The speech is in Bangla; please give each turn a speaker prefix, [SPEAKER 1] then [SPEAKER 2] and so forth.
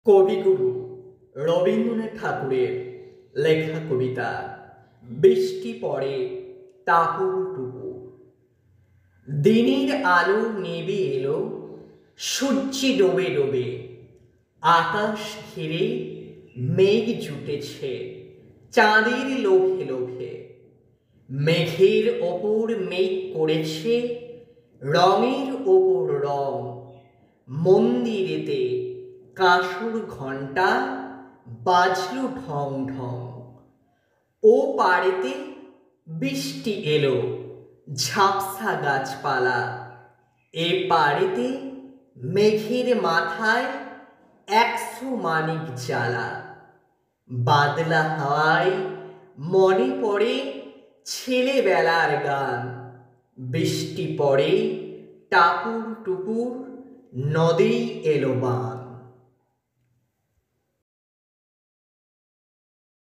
[SPEAKER 1] কবিগুরু রবীন্দ্রনাথ ঠাকুরের লেখা কবিতা বৃষ্টি পড়ে টাপুর টুপুর। দিনের আলো নেবে এলো, সূর্যে ডোবে ডোবে, আকাশ ঘিরে মেঘ জুটেছে চাঁদের লোভে লোভে। মেঘের ওপর মেঘ করেছে রঙের ওপর রং। মন্দিরেতে কাঁসর ঘণ্টা বাজলো ঢং ঢং। ও পাড়েতে বৃষ্টি এলো, ঝাপসা গাছপালা। এ পাড়েতে মেঘের মাথায় 100 মানিক জ্বালা। বাদলা হাওয়ায় মনে পড়ে ছেলেবেলার গান। বৃষ্টি পড়ে টাপুর টুপুর, নদেই এলো বান।